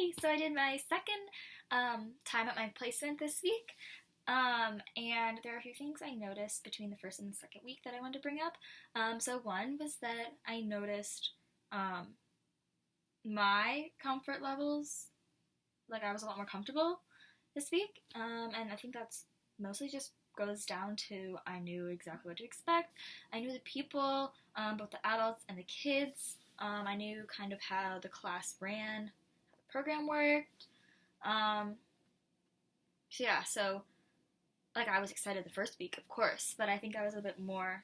Hey, so I did my second time at my placement this week, and there are a few things I noticed between the first and the second week that I wanted to bring up. So one was that I noticed um, my comfort levels, like I was a lot more comfortable this week, and I think that's mostly just goes down to I knew exactly what to expect. I knew the people, both the adults and the kids. I knew kind of how the class ran, how the program worked. Um, so like I was excited the first week, of course, but I think I was a bit more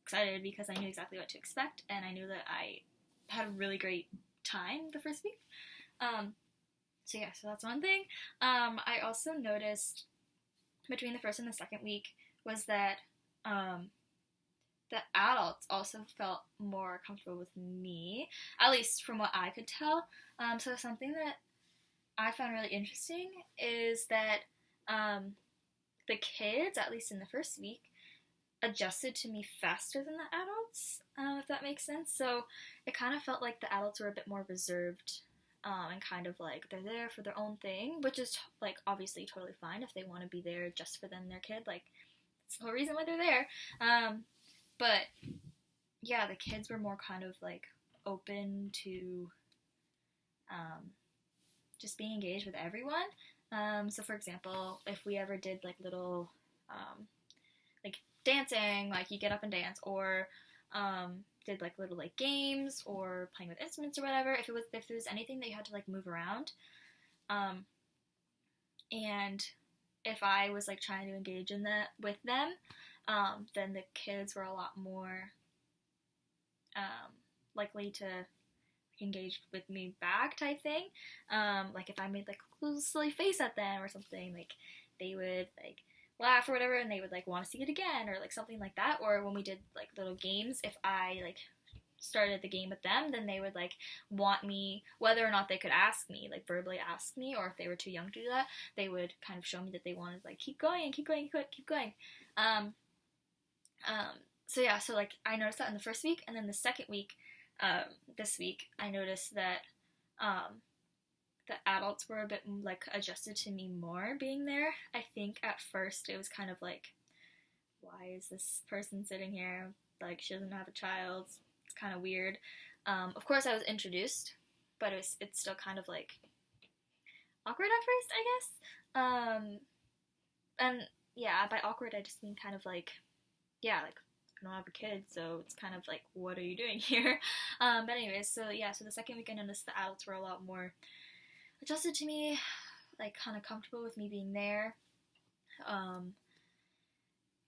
excited because I knew exactly what to expect, and I knew that I had a really great time the first week. Um, so that's one thing. I also noticed between the first and the second week was that um, the adults also felt more comfortable with me, at least from what I could tell. So something that I found really interesting is that um, the kids, at least in the first week, adjusted to me faster than the adults, if that makes sense. So it kind of felt like the adults were a bit more reserved, and kind of like they're there for their own thing, which is like obviously totally fine if they want to be there just for them and their kid. Like, it's the whole reason why they're there. But yeah, the kids were more kind of like open to just being engaged with everyone. So for example, if we ever did like little like dancing, like you get up and dance, or did like little like games or playing with instruments or whatever. If there was anything that you had to like move around, um, and if I was like trying to engage in that with them, then the kids were a lot more likely to engage with me back type thing. Like if I made like a little silly face at them or something, like they would like laugh or whatever, and they would like want to see it again or like something like that. Or when we did like little games, if I like started the game with them, then they would like want me, whether or not they could ask me, like verbally ask me, or if they were too young to do that, they would kind of show me that they wanted like keep going and keep going, keep going. Um, so like I noticed that in the first week, and then the second week, this week, I noticed that um, the adults were a bit like adjusted to me more being there. I think at first it was kind of like, why is this person sitting here? Like, she doesn't have a child. It's kind of weird. Of course, I was introduced, but it's still kind of like awkward at first, I guess. And yeah, by awkward, I just mean kind of like, yeah, like I don't have a kid, so it's kind of like, what are you doing here? But anyways, so the second week I noticed the adults were a lot more adjusted to me, like kind of comfortable with me being there. Um,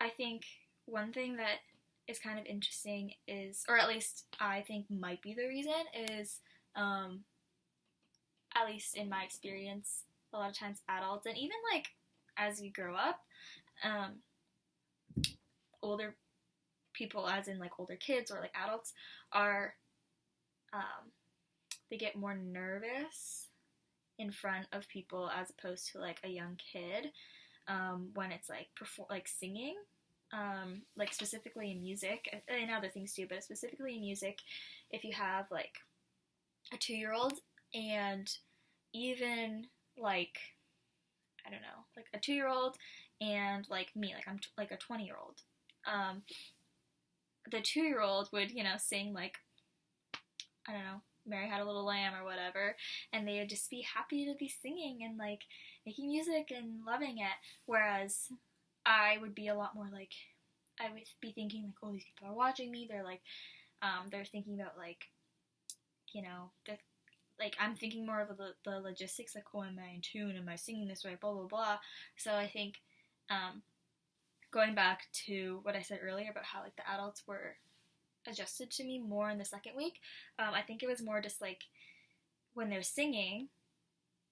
I think one thing that is kind of interesting is, or at least I think might be the reason, is at least in my experience, a lot of times adults, and even like as we grow up, um, older people, as in like older kids or like adults, are they get more nervous in front of people as opposed to like a young kid, when it's like like singing, like specifically in music and other things too, but specifically in music, if you have like a 2-year-old, and even like I don't know, like a 2-year-old and like me, like I'm like a 20-year-old, the 2-year-old would sing like, I don't know, Mary Had a Little Lamb or whatever, and they would just be happy to be singing and like making music and loving it. Whereas I would be a lot more like, I would be thinking like, oh, these people are watching me. They're like, they're thinking about like, like I'm thinking more of the logistics, like, oh, am I in tune? Am I singing this right? Blah blah blah. So I think, going back to what I said earlier about how like the adults were adjusted to me more in the second week, I think it was more just like when they're singing,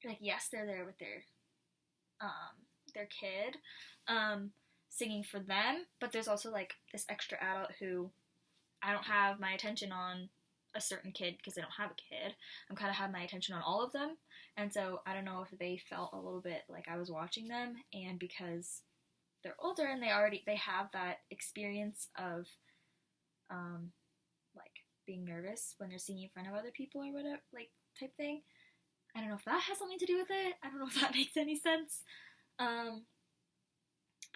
like yes, they're there with their kid, singing for them, but there's also like this extra adult who I don't have my attention on a certain kid because they don't have a kid. I'm kind of have my attention on all of them, and so I don't know if they felt a little bit like I was watching them, and because they're older and they have that experience of like being nervous when they're singing in front of other people or whatever, like type thing. I don't know if that has something to do with it. I don't know if that makes any sense. But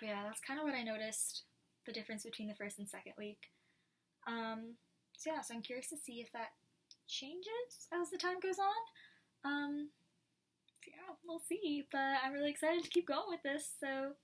yeah, that's kind of what I noticed, the difference between the first and second week. So yeah, so I'm curious to see if that changes as the time goes on. So yeah, we'll see. But I'm really excited to keep going with this, so